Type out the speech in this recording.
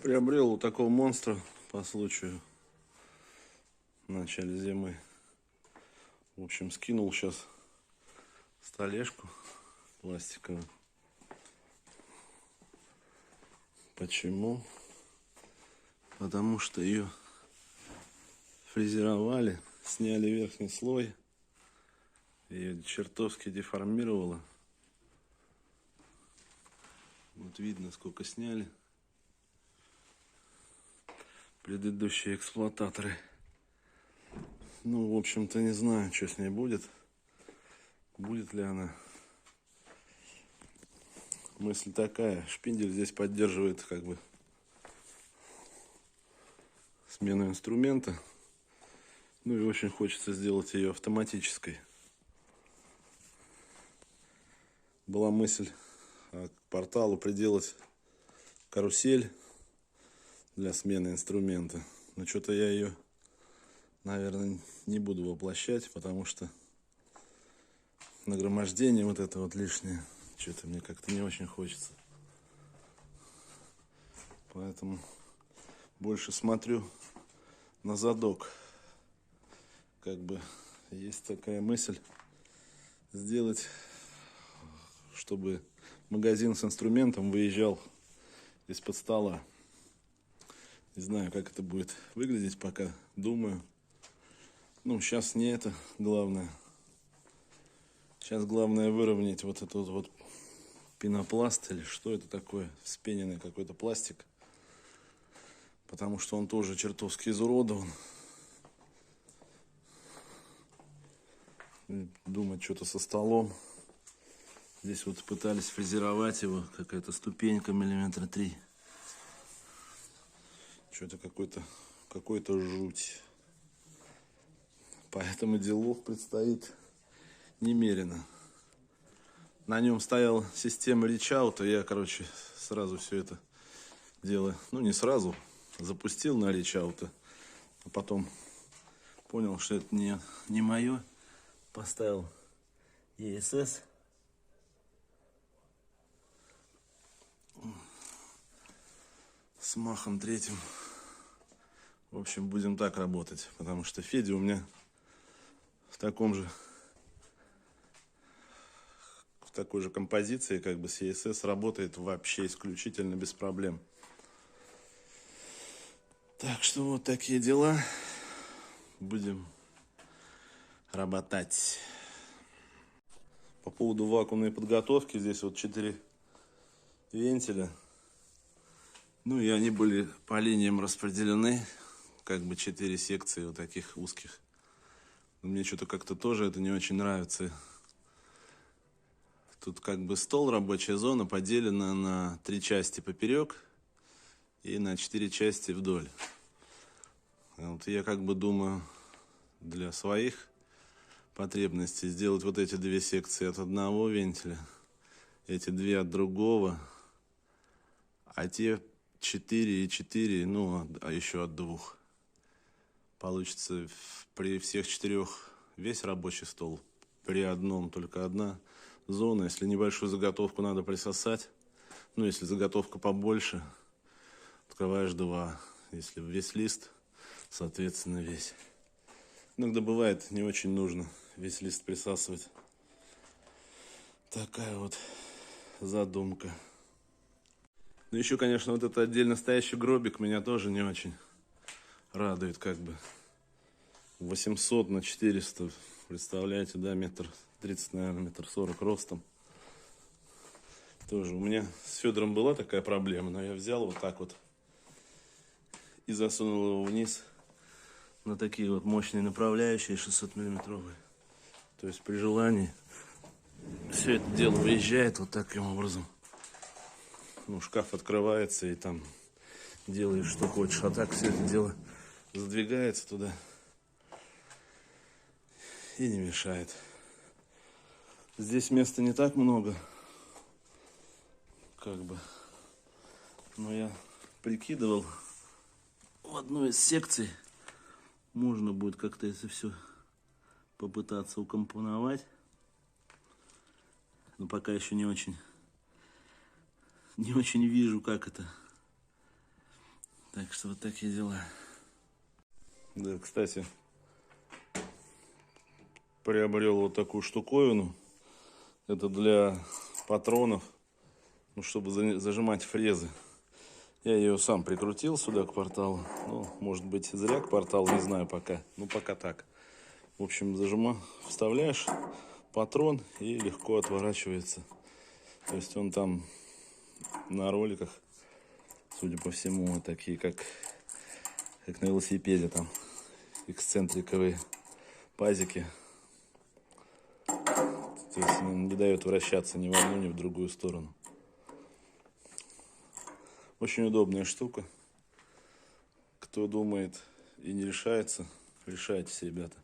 Приобрел вот такого монстра по случаю в начале зимы. В общем, скинул сейчас столешку пластиковую. Почему? Потому что ее фрезеровали, сняли верхний слой, ее чертовски деформировало. Вот видно, сколько сняли предыдущие эксплуататоры. Ну, в общем-то, не знаю, что с ней будет. Будет ли она. Мысль такая: шпиндель здесь поддерживает как бы смену инструмента. Ну и очень хочется сделать ее автоматической. Была мысль к порталу приделать карусель для смены инструмента. Но что-то я ее, наверное, не буду воплощать, потому что нагромождение вот это вот лишнее, что-то мне как-то не очень хочется. Поэтому больше смотрю на задок. Как бы есть такая мысль сделать, чтобы магазин с инструментом выезжал из-под стола. Не знаю, как это будет выглядеть, пока думаю. Ну, сейчас не это главное. Сейчас главное выровнять вот этот вот пенопласт, или что это такое, вспененный какой-то пластик. Потому что он тоже чертовски изуродован. Думать что-то со столом. Здесь вот пытались фрезеровать его, какая-то ступенька миллиметра 3. Что-то какой-то жуть. Поэтому делов предстоит немерено. На нем стояла система ричаута. Я, сразу все это дело, ну не сразу, запустил на ричаута. А потом понял, что это не мое. Поставил ESS. С махом третьим. В общем, будем так работать, потому что Федя у меня в такой же композиции, как бы с ESS, работает вообще исключительно без проблем. Так что вот такие дела. Будем работать. По поводу вакуумной подготовки, здесь вот 4 вентиля. Ну и они были по линиям распределены, как бы 4 секции вот таких узких. Но мне что-то как-то тоже это не очень нравится. Тут как бы стол, рабочая зона поделена на 3 части поперек и на 4 части вдоль. Вот я как бы думаю, для своих потребностей сделать вот эти 2 секции от одного вентиля, эти 2 от другого, а те 4 и 4, ну, а еще от 2. Получится при всех 4 весь рабочий стол, при одном только одна зона. Если небольшую заготовку надо присосать, ну, если заготовка побольше, открываешь 2. Если весь лист, соответственно, весь. Иногда бывает не очень нужно весь лист присасывать. Такая вот задумка. Ну, еще, конечно, вот этот отдельно стоящий гробик меня тоже не очень радует, как бы. 800 на 400, представляете, да, 1,30 м, наверное, 1,40 м ростом. Тоже у меня с Федором была такая проблема, но я взял вот так вот и засунул его вниз на такие вот мощные направляющие 600-миллиметровые. То есть при желании все это дело выезжает вот таким образом. Ну, шкаф открывается, и там делаешь, что хочешь. А так все это дело задвигается туда и не мешает. Здесь места не так много, как бы. Но я прикидывал, в одной из секций можно будет как-то это все попытаться укомпоновать. Но пока еще не очень вижу, как это Так что вот такие дела. Да, кстати, приобрел вот такую штуковину. Это для патронов, ну, чтобы зажимать фрезы. Я ее сам прикрутил сюда к порталу. Ну, может быть, зря к порталу, не знаю пока. Ну, пока так. В общем, вставляешь патрон и легко отворачивается. То есть он там на роликах, судя по всему, вот такие, как на велосипеде, там эксцентриковые пазики. То есть он не дает вращаться ни в одну, ни в другую сторону. Очень удобная штука. Кто думает и не решается, решайтесь, ребята.